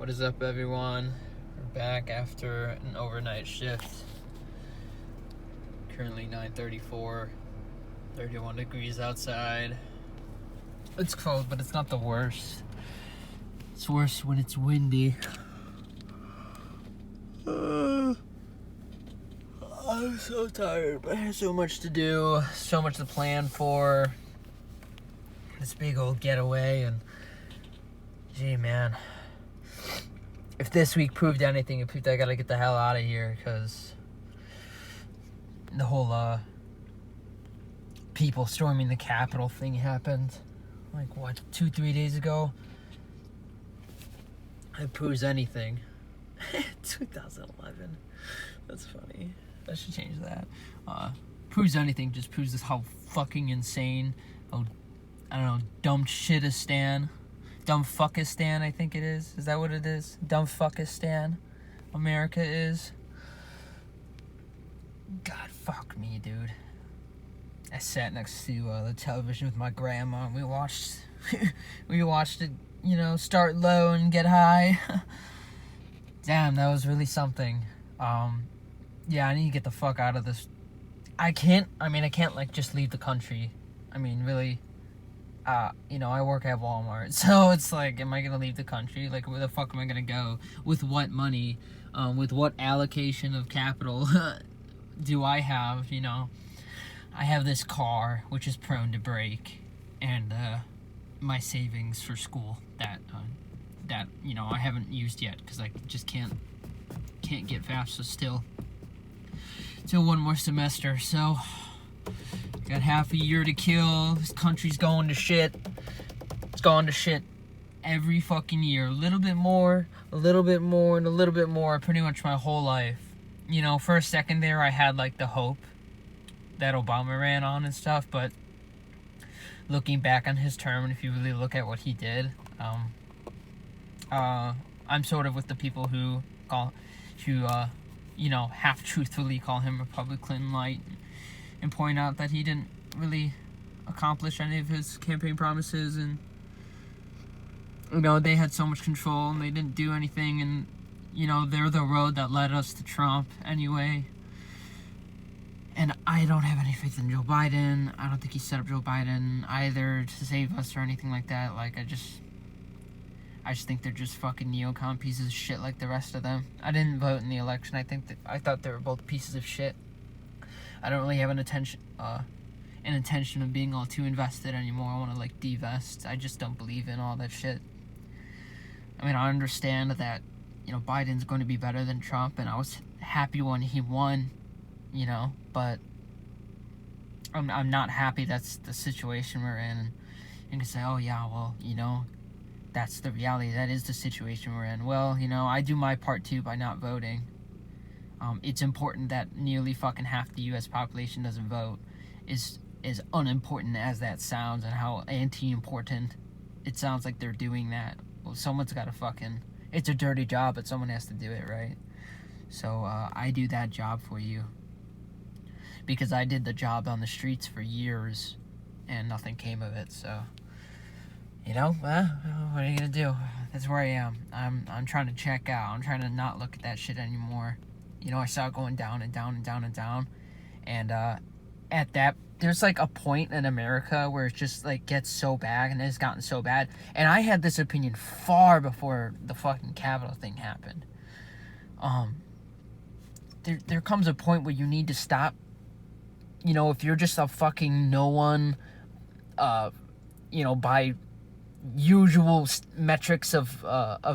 What is up, everyone? We're back after an overnight shift. Currently 9:34, 31 degrees outside. It's cold, but it's not the worst. It's worse when it's windy. I'm so tired, but I have so much to do, so much to plan for. This big old getaway, and gee, man. If this week proved anything, it proved I gotta get the hell out of here, because the whole people storming the Capitol thing happened, like, what, 2-3 days ago? It proves anything. 2011. That's funny. I should change that. Proves anything, just proves this how fucking insane, how, I don't know, dumb shitistan. Dumb fuckistan, I think it is. Is that what it is? Dumb fuckistan America is. God, fuck me, dude. I sat next to the television with my grandma, and we watched it, start low and get high. Damn, that was really something. Yeah, I need to get the fuck out of this. I can't, like, just leave the country. I mean, really. I work at Walmart, so it's like, am I gonna leave the country? Like, where the fuck am I gonna go? With what money? With what allocation of capital do I have? I have this car, which is prone to break, and my savings for school that I haven't used yet, because I just can't get FAFSA still till one more semester, so got half a year to kill. This country's going to shit. It's going to shit every fucking year. A little bit more, and a little bit more, pretty much my whole life. For a second there, I had, like, the hope that Obama ran on and stuff, but looking back on his term, and if you really look at what he did, I'm sort of with the people who half-truthfully call him Republican light, and point out that he didn't really accomplish any of his campaign promises, and they had so much control and they didn't do anything, and they're the road that led us to Trump anyway. And I don't have any faith in Joe Biden. I don't think he set up Joe Biden either to save us or anything like that. Like, I just think they're just fucking neocon pieces of shit like the rest of them. I didn't vote in the election. I thought they were both pieces of shit. I don't really have an intention of being all too invested anymore. I want to, like, divest. I just don't believe in all that shit. I mean, I understand that, Biden's going to be better than Trump, and I was happy when he won, but I'm not happy that's the situation we're in. And you can say, oh yeah, well, that's the reality. That is the situation we're in. Well, I do my part too by not voting. It's important that nearly fucking half the U.S. population doesn't vote. Is unimportant as that sounds, and how anti-important it sounds like they're doing that. Well, someone's got to fucking... It's a dirty job, but someone has to do it, right? So, I do that job for you. Because I did the job on the streets for years, and nothing came of it, so... what are you gonna do? That's where I am. I'm trying to check out. I'm trying to not look at that shit anymore. I saw it going down and down and down and down. And at that, there's, like, a point in America where it just, like, gets so bad, and it's gotten so bad. And I had this opinion far before the fucking Capitol thing happened. There comes a point where you need to stop. If you're just a fucking no one, by usual metrics of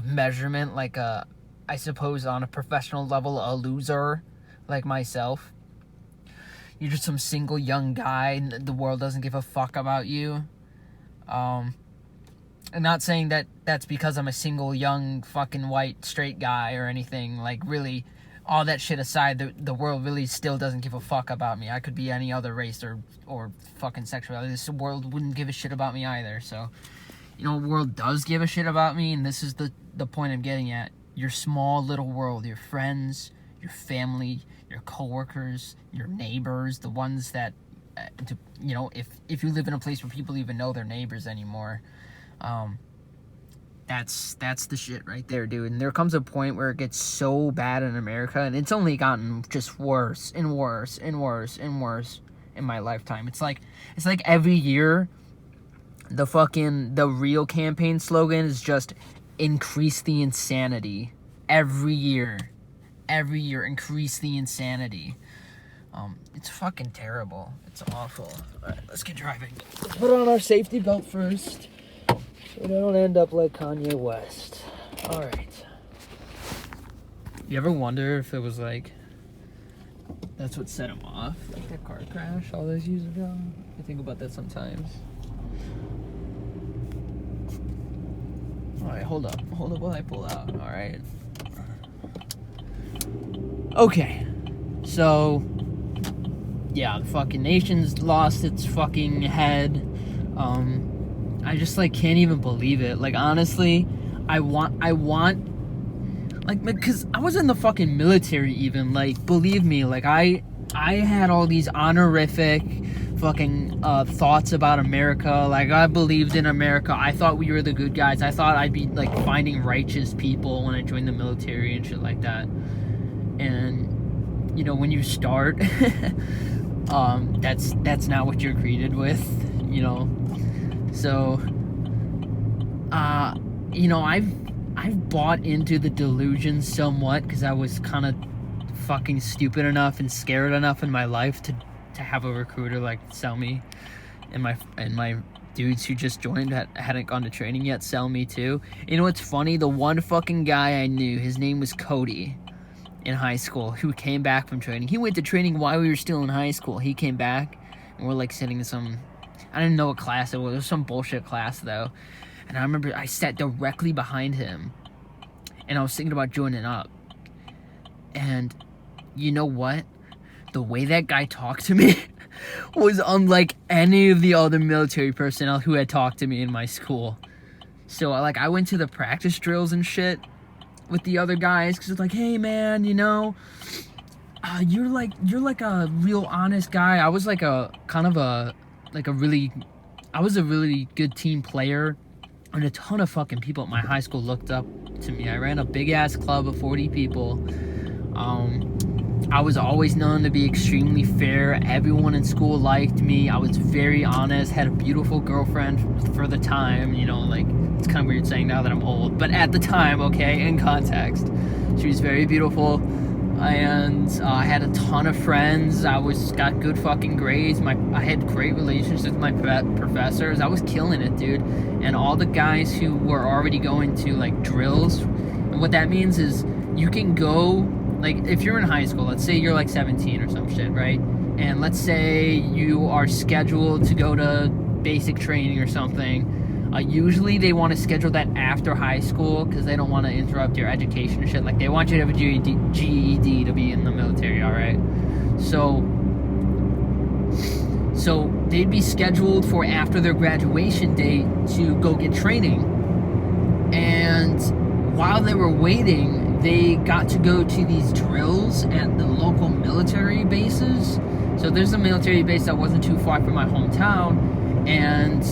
measurement, like, I suppose on a professional level, a loser like myself. You're just some single young guy, and the world doesn't give a fuck about you. I'm not saying that that's because I'm a single young fucking white straight guy or anything. Like, really, all that shit aside, the world really still doesn't give a fuck about me. I could be any other race or fucking sexuality. This world wouldn't give a shit about me either. So, the world does give a shit about me, and this is the point I'm getting at. Your small little world, your friends, your family, your coworkers, your neighbors, the ones that, if you live in a place where people even know their neighbors anymore, That's the shit right there, dude. And there comes a point where it gets so bad in America, and it's only gotten just worse and worse and worse and worse in my lifetime. It's like every year the real campaign slogan is just increase the insanity. Every year, increase the insanity. It's fucking terrible. It's awful. All right, let's get driving. Let's put on our safety belt first. We don't end up like Kanye West. All right. You ever wonder if it was like that's what set him off, like that car crash all those years ago? I think about that sometimes. All right, hold up while I pull out. All right. Okay, so yeah, the fucking nation's lost its fucking head. I just like can't even believe it. Like honestly, I want like because I was in the fucking military even. Like believe me, like I had all these honorific fucking thoughts about America. Like I believed in America. I thought we were the good guys. I thought I'd be like finding righteous people when I joined the military and shit like that. And you know when you start, that's not what you're greeted with. You know. So, you know, I've bought into the delusion somewhat because I was kind of fucking stupid enough and scared enough in my life to have a recruiter like sell me, and my dudes who just joined hadn't gone to training yet sell me too. You know what's funny? The one fucking guy I knew, his name was Cody, in high school, who came back from training. He went to training while we were still in high school. He came back, and we're like sitting in some. I didn't know what class it was. It was some bullshit class, though. And I remember I sat directly behind him. And I was thinking about joining up. And you know what? The way that guy talked to me was unlike any of the other military personnel who had talked to me in my school. So, like, I went to the practice drills and shit with the other guys. Because it's like, hey, man, you know, you're like a real honest guy. I was like a really good team player, and a ton of fucking people at my high school looked up to me. I ran a big ass club of 40 people. I was always known to be extremely fair. Everyone in school liked me. I was very honest, had a beautiful girlfriend for the time, you know, like, it's kind of weird saying now that I'm old, but at the time, okay, in context, she was very beautiful. And I had a ton of friends. I got good fucking grades. I had great relationships with my professors. I was killing it, dude. And all the guys who were already going to like drills, and what that means is you can go, like if you're in high school, let's say you're like 17 or some shit, right? And let's say you are scheduled to go to basic training or something. Usually they want to schedule that after high school because they don't want to interrupt your education and shit. Like they want you to have a GED to be in the military, all right? So they'd be scheduled for after their graduation date to go get training. And while they were waiting, they got to go to these drills at the local military bases. So there's a military base that wasn't too far from my hometown, and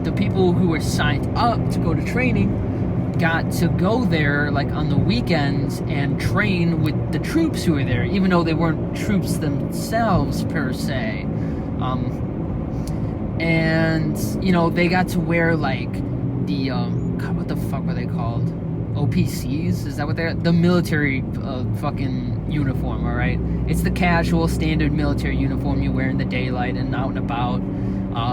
the people who were signed up to go to training got to go there like on the weekends and train with the troops who were there, even though they weren't troops themselves per se. And you know, they got to wear like the God, what the fuck were they called? OPCs? Is that what they're? The military fucking uniform, all right? It's the casual standard military uniform you wear in the daylight and out and about.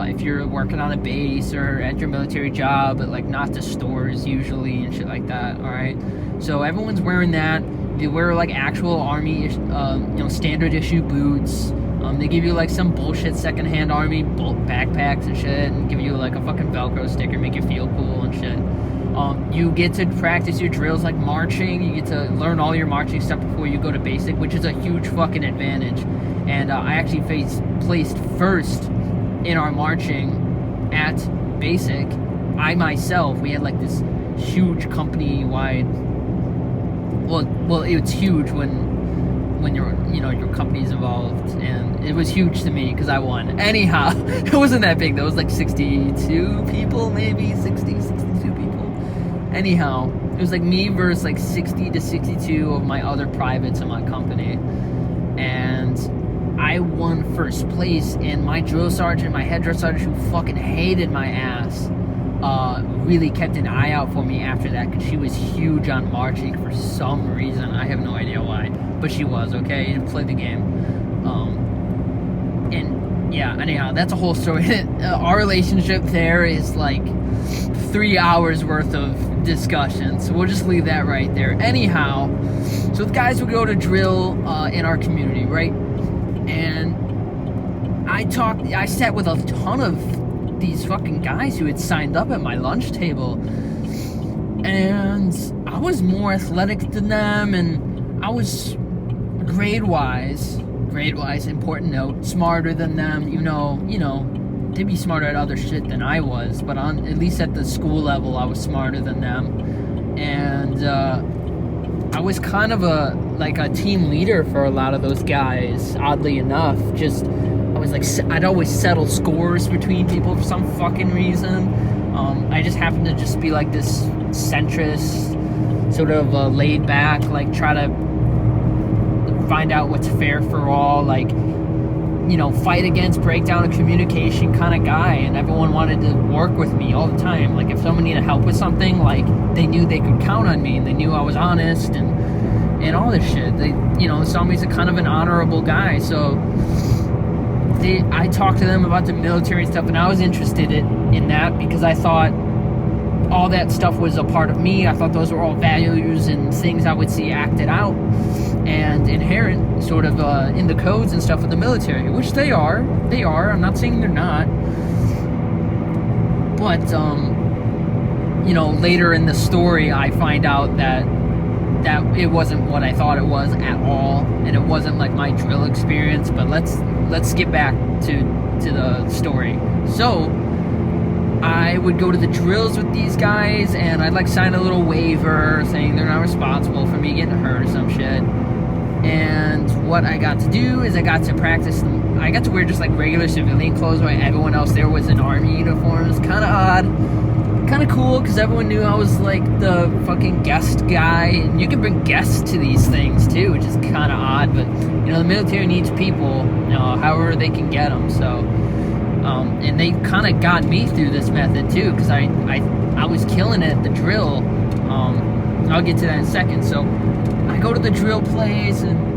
If you're working on a base or at your military job, but like not the stores usually and shit like that, all right? So everyone's wearing that. They wear like actual army, standard issue boots. They give you like some bullshit secondhand army backpacks and shit, and give you like a fucking Velcro sticker, make you feel cool and shit. You get to practice your drills like marching. You get to learn all your marching stuff before you go to basic, which is a huge fucking advantage. And I actually placed first in our marching at basic. I myself, we had like this huge company-wide. Well, it's huge when your company's involved, and it was huge to me because I won. Anyhow, it wasn't that big though. It was like 62 people, maybe 62 people. Anyhow, it was like me versus like 60 to 62 of my other privates in my company. And I won first place, and my drill sergeant, my head drill sergeant, who fucking hated my ass, really kept an eye out for me after that, because she was huge on marching for some reason. I have no idea why, but she was, okay? You play the game. And yeah, anyhow, that's a whole story. Our relationship there is like 3 hours worth of discussion, so we'll just leave that right there. Anyhow, so the guys would go to drill in our community, right? And I sat with a ton of these fucking guys who had signed up at my lunch table, and I was more athletic than them, and I was grade-wise, important note, smarter than them. You know, they'd be smarter at other shit than I was, but at least at the school level, I was smarter than them. And I was kind of a team leader for a lot of those guys, oddly enough. Just, I was like, I'd always settle scores between people for some fucking reason. I just happened to just be like this centrist, sort of laid back, like try to find out what's fair for all, like, you know, fight against breakdown of communication kind of guy. And everyone wanted to work with me all the time. Like, if someone needed help with something, like, they knew they could count on me, and they knew I was honest and all this shit. They, you know, saw me as a kind of an honorable guy. So I talked to them about the military and stuff, and I was interested in that because I thought all that stuff was a part of me. I thought those were all values and things I would see acted out and inherent sort of in the codes and stuff of the military, which they are. I'm not saying they're not. But, you know, later in the story, I find out that it wasn't what I thought it was at all, and it wasn't like my drill experience. But let's get back to the story. So I would go to the drills with these guys, and I'd like sign a little waiver saying they're not responsible for me getting hurt or some shit. And what I got to do is I got to practice. I got to wear just like regular civilian clothes while everyone else there was in army uniforms. Kind of odd, kind of cool, because everyone knew I was like the fucking guest guy, and you can bring guests to these things too, which is kind of odd. But you know, the military needs people, you know, however they can get them. So, and they kind of got me through this method too, because I was killing it at the drill. I'll get to that in a second. So I go to the drill place, and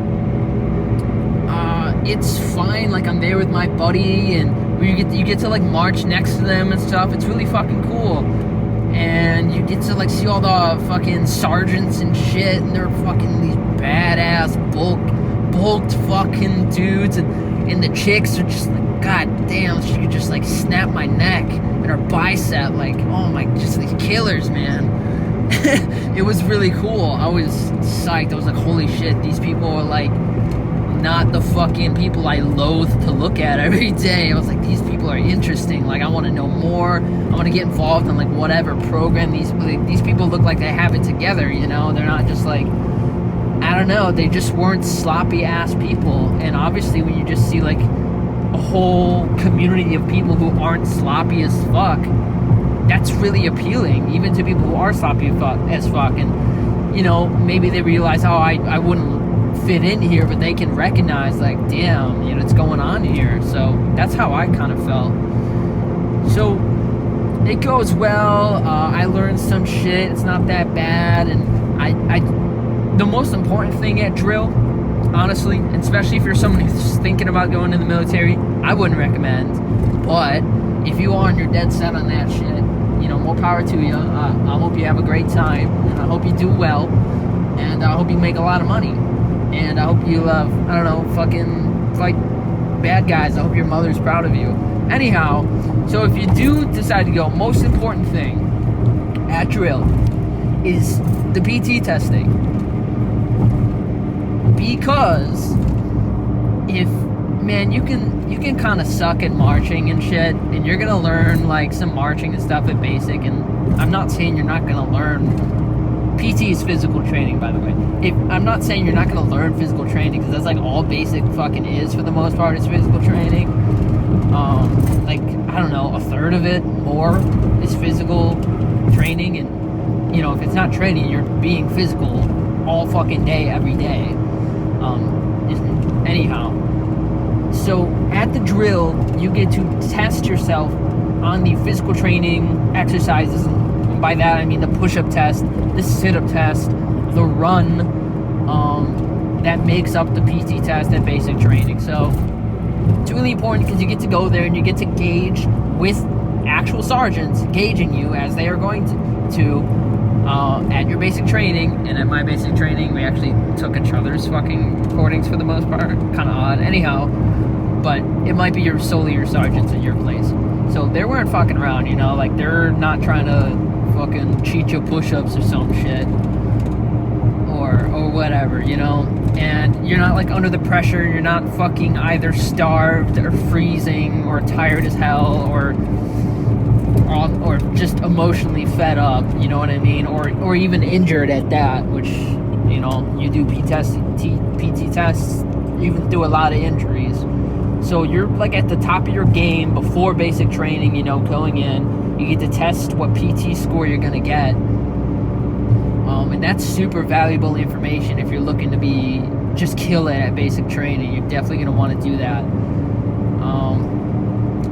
it's fine. Like, I'm there with my buddy, and you get to like march next to them and stuff. It's really fucking cool. And you get to like see all the fucking sergeants and shit, and they're fucking these badass bulked fucking dudes, and the chicks are just like, god damn, she could just like snap my neck and her bicep, like, oh my, just these killers, man. It was really cool. I was psyched. I was like, holy shit, these people are like not the fucking people I loathe to look at every day. I was like, these people are interesting. Like, I want to know more. I want to get involved in like whatever program. These people look like they have it together, you know? They're not just like, I don't know, they just weren't sloppy ass people. And obviously when you just see like a whole community of people who aren't sloppy as fuck, that's really appealing, even to people who are sloppy as fuck. And, you know, maybe they realize, oh, I wouldn't fit in here, but they can recognize, like, damn, you know, what's going on here. So that's how I kind of felt. So it goes well. I learned some shit. It's not that bad. And the most important thing at drill, honestly, especially if you're someone who's thinking about going in the military, I wouldn't recommend. But if you are and you're dead set on that shit, you know, more power to you. I hope you have a great time, and I hope you do well, and I hope you make a lot of money, and I hope you I don't know, fucking fight bad guys. I hope your mother's proud of you. Anyhow, so if you do decide to go, most important thing at drill is the PT testing, because if, man, you can kind of suck at marching and shit, and you're gonna learn like some marching and stuff at basic, and I'm not saying you're not gonna learn. PT is physical training, by the way. I'm not saying you're not gonna learn physical training, because that's like all basic fucking is for the most part, is physical training. Like, I don't know, a third of it more is physical training, and you know, if it's not training, you're being physical all fucking day, every day. Anyhow, so at the drill, you get to test yourself on the physical training exercises. And by that, I mean the push-up test, the sit-up test, the run, that makes up the PT test at basic training. So it's really important because you get to go there and you get to gauge with actual sergeants gauging you as they are going to at your basic training. And at my basic training, we actually took each other's fucking recordings for the most part. Kind of odd. Anyhow, but it might be solely your sergeants at your place. So they weren't fucking around, you know? Like, they're not trying to fucking cheat you push-ups or some shit. Or whatever, you know? And you're not, like, under the pressure. You're not fucking either starved or freezing or tired as hell or just emotionally fed up, you know what I mean? Or even injured at that, which, you know, you do PT tests, even through a lot of injuries. So you're, like, at the top of your game before basic training, you know, going in. You get to test what PT score you're going to get. And that's super valuable information if you're looking to just kill it at basic training. You're definitely going to want to do that.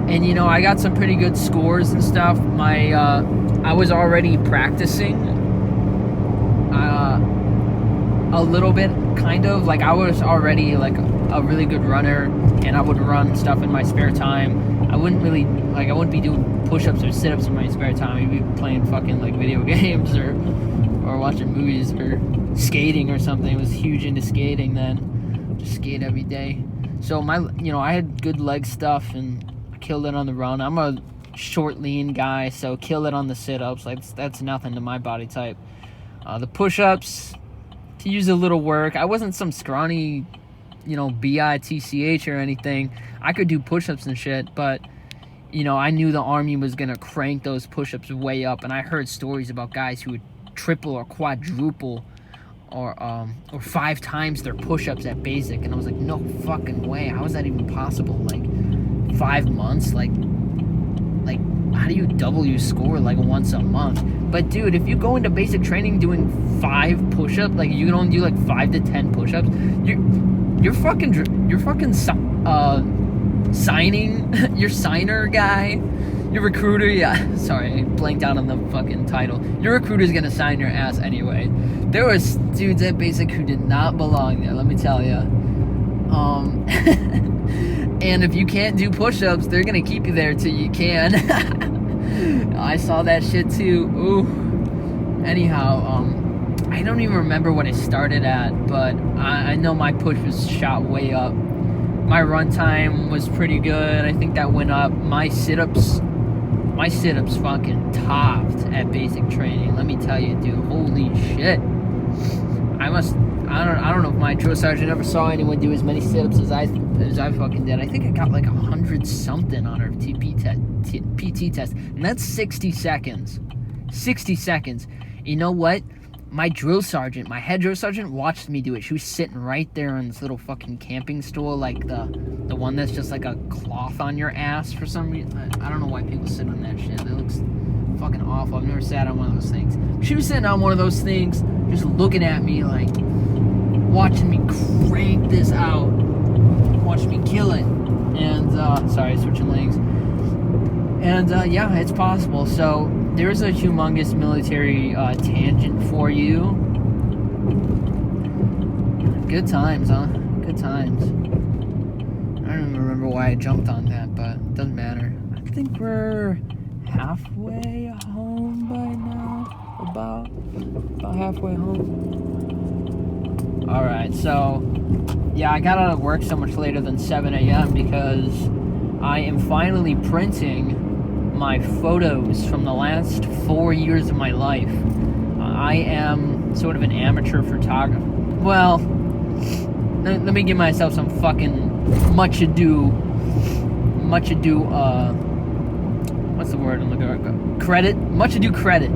And, you know, I got some pretty good scores and stuff. I was already practicing a little bit, kind of. Like, I was already, like, a really good runner, and I would run stuff in my spare time. I wouldn't be doing push-ups or sit-ups in my spare time. I'd be playing fucking, like, video games or watching movies or skating or something. I was huge into skating then. Just skate every day. So I had good leg stuff and killed it on the run. I'm a short, lean guy, so kill it on the sit-ups. Like, that's nothing to my body type. The push-ups, to use a little work. I wasn't some scrawny, you know, bitch or anything. I could do push-ups and shit, but, you know, I knew the Army was gonna crank those push-ups way up, and I heard stories about guys who would triple or quadruple or 5 times their push-ups at basic, and I was like, no fucking way. How is that even possible? Like, 5 months? Like how do you double your score like once a month? But dude, if you go into basic training doing 5 push-ups, like you can only do like 5 to 10 push-ups, you're fucking signing your signer guy, your recruiter, yeah, sorry, I blanked out on the fucking title. Your recruiter's gonna sign your ass anyway. There was dudes at basic who did not belong there, let me tell you. And if you can't do push-ups, they're gonna keep you there till you can. I saw that shit too. Ooh. Anyhow, I don't even remember what I started at, but I know my push was shot way up. My run time was pretty good. I think that went up. My sit-ups fucking topped at basic training. Let me tell you, dude. Holy shit. I don't know if my drill sergeant ever saw anyone do as many sit-ups as I fucking did. I think I got like 100 something on our PT test, and that's 60 seconds. 60 seconds. You know what? My drill sergeant, my head drill sergeant, watched me do it. She was sitting right there on this little fucking camping stool, like the one that's just like a cloth on your ass for some reason. I don't know why people sit on that shit. It looks fucking awful. I've never sat on one of those things. She was sitting on one of those things, just looking at me, like, watching me crank this out, watching me kill it. And, sorry, switching lanes. And, yeah, it's possible. So, there's a humongous military tangent for you. Good times, huh? Good times. I don't even remember why I jumped on that, but it doesn't matter. I think we're halfway home by now. About halfway home. Alright, so, yeah, I got out of work so much later than 7 a.m. because I am finally printing my photos from the last 4 years of my life. I am sort of an amateur photographer. Well, let me give myself some fucking much ado, what's the word I'm looking for? Credit? Much ado credit.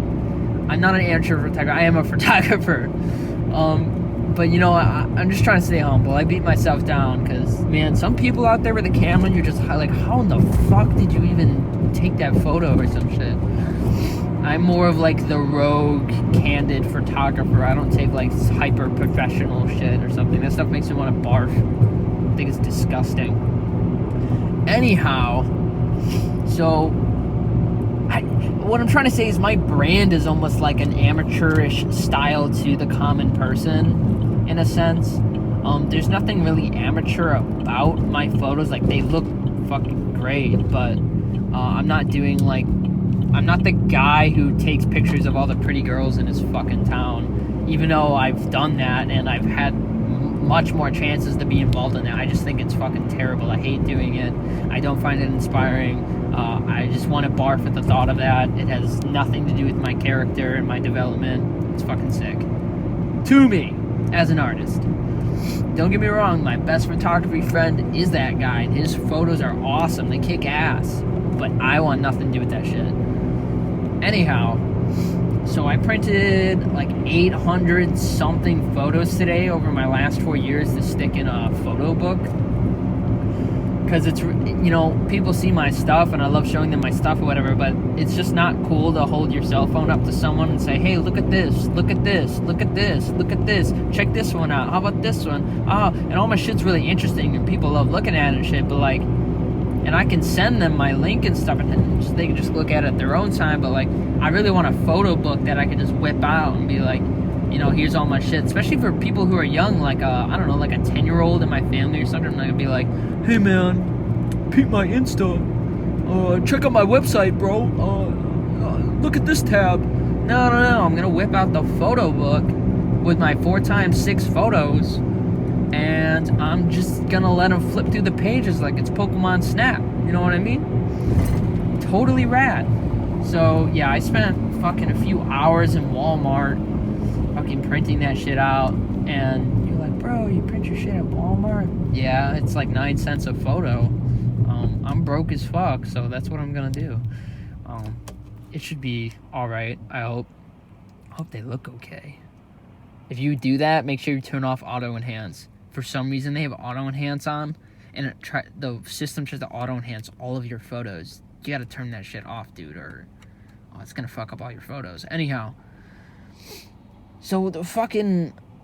I'm not an amateur photographer, I am a photographer. But, you know, I'm just trying to stay humble. I beat myself down because, man, some people out there with a camera, and you're just like, how in the fuck did you even take that photo or some shit? I'm more of like the rogue, candid photographer. I don't take like hyper professional shit or something. That stuff makes me want to barf. I think it's disgusting. Anyhow, so what I'm trying to say is my brand is almost like an amateurish style to the common person, in a sense. There's nothing really amateur about my photos. Like, they look fucking great, but I'm not the guy who takes pictures of all the pretty girls in his fucking town, even though I've done that and I've had much more chances to be involved in that. I just think it's fucking terrible. I hate doing it. I don't find it inspiring. I just want to barf at the thought of that. It has nothing to do with my character and my development. It's fucking sick. To me, as an artist. Don't get me wrong, my best photography friend is that guy, and his photos are awesome. They kick ass. But I want nothing to do with that shit. Anyhow, so I printed like 800 something photos today over my last 4 years to stick in a photo book. Because it's, you know, people see my stuff and I love showing them my stuff or whatever, but it's just not cool to hold your cell phone up to someone and say, hey, look at this, look at this, look at this, look at this, check this one out, how about this one? And all my shit's really interesting and people love looking at it and shit, but like, and I can send them my link and stuff and they can just look at it at their own time, but like, I really want a photo book that I can just whip out and be like, you know, here's all my shit, especially for people who are young, like I don't know, like a 10-year-old in my family or something. I'm not gonna be like, hey man, peep my Insta, check out my website, bro, look at this tab. No, I'm gonna whip out the photo book with my 4x6 photos, and I'm just gonna let them flip through the pages like it's Pokemon Snap, you know what I mean? Totally rad. So yeah, I spent fucking a few hours in Walmart fucking printing that shit out, and you're like, bro, you print your shit at Walmart? Yeah, it's like 9 cents a photo. I'm broke as fuck, so that's what I'm gonna do. It should be alright, I hope. I hope they look okay. If you do that, make sure you turn off auto enhance. For some reason they have auto enhance on, and the system tries to auto enhance all of your photos. You gotta turn that shit off, dude, or it's gonna fuck up all your photos. Anyhow, so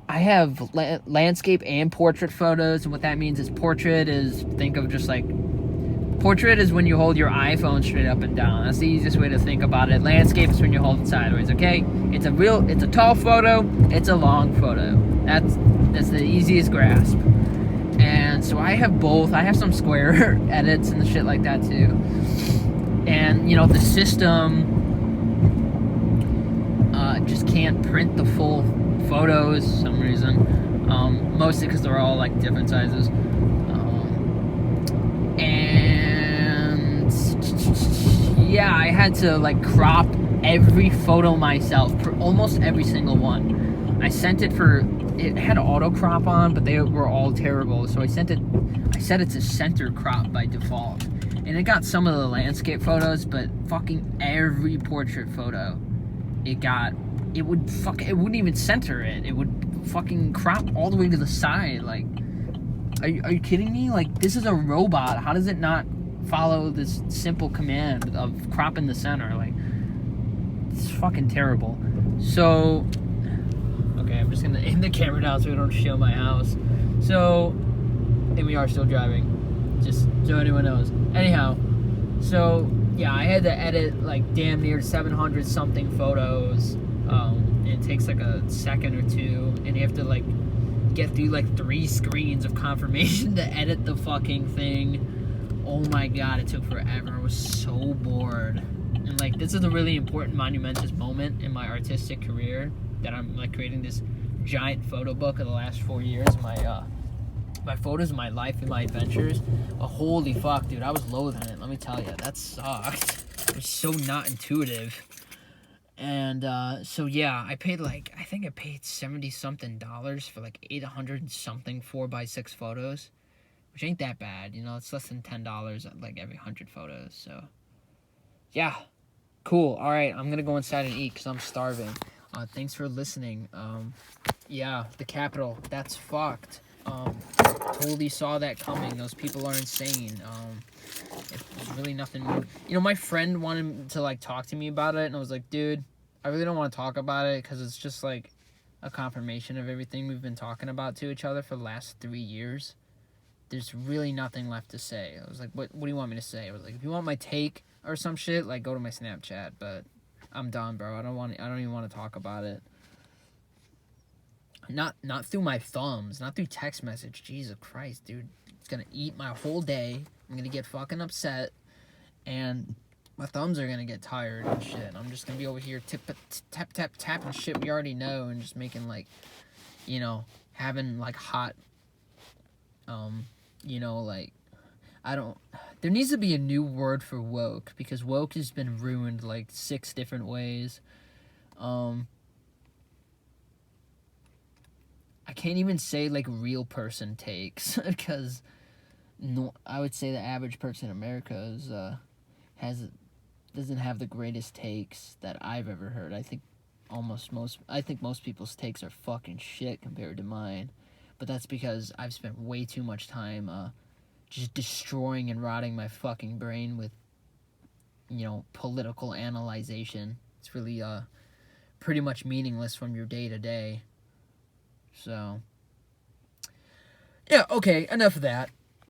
I have landscape and portrait photos, and what that means is portrait is, think of just like, portrait is when you hold your iPhone straight up and down. That's the easiest way to think about it. Landscape is when you hold it sideways, okay? It's a tall photo, it's a long photo. That's the easiest grasp. And so I have both. I have some square edits and shit like that too. And, you know, the system just can't print the full photos for some reason. Mostly because they're all like different sizes. And yeah, I had to like crop every photo myself, for almost every single one. I sent it it had auto crop on, but they were all terrible. So I set it to center crop by default. And it got some of the landscape photos, but fucking every portrait photo, it wouldn't even center it. It would fucking crop all the way to the side. Like, are you kidding me? Like, this is a robot. How does it not follow this simple command of crop in the center? Like, it's fucking terrible. So, okay, I'm just gonna aim the camera down so we don't show my house. So, and we are still driving, just so anyone knows. Anyhow, so yeah, I had to edit like damn near 700 something photos. It takes like a second or two, and you have to like get through like 3 screens of confirmation to edit the fucking thing. Oh my god, it took forever. I was so bored. And like, this is a really important, monumentous moment in my artistic career, that I'm like creating this giant photo book of the last 4 years, my photos of my life and my adventures. Holy fuck, dude, I was loathing it, let me tell you. That sucked. It was so not intuitive. And so yeah, I paid like, I think I paid 70 something dollars for like 800 something 4x6 photos, which ain't that bad, you know. It's less than $10 like every 100 photos. So yeah, cool. All right, I'm gonna go inside and eat because I'm starving. Thanks for listening. Yeah, the Capitol, that's fucked. totally saw that coming. Those people are insane. It's really nothing. You know, my friend wanted to like talk to me about it, and I was like, dude, I really don't want to talk about it because it's just like a confirmation of everything we've been talking about to each other for the last 3 years. There's really nothing left to say. I was like, what do you want me to say? I was like, if you want my take or some shit, like, go to my Snapchat, but I'm done, bro. I don't even want to talk about it. Not through my thumbs, not through text message. Jesus Christ, dude. It's gonna eat my whole day. I'm gonna get fucking upset, and my thumbs are gonna get tired and shit. I'm just gonna be over here tapping shit we already know and just making like, you know, having like hot, you know, like, I don't. There needs to be a new word for woke because woke has been ruined like 6 different ways. I can't even say like real person takes because no, I would say the average person in America is doesn't have the greatest takes that I've ever heard. I think most people's takes are fucking shit compared to mine, but that's because I've spent way too much time just destroying and rotting my fucking brain with, you know, political analyzation. It's really pretty much meaningless from your day to day. So, yeah, okay, enough of that.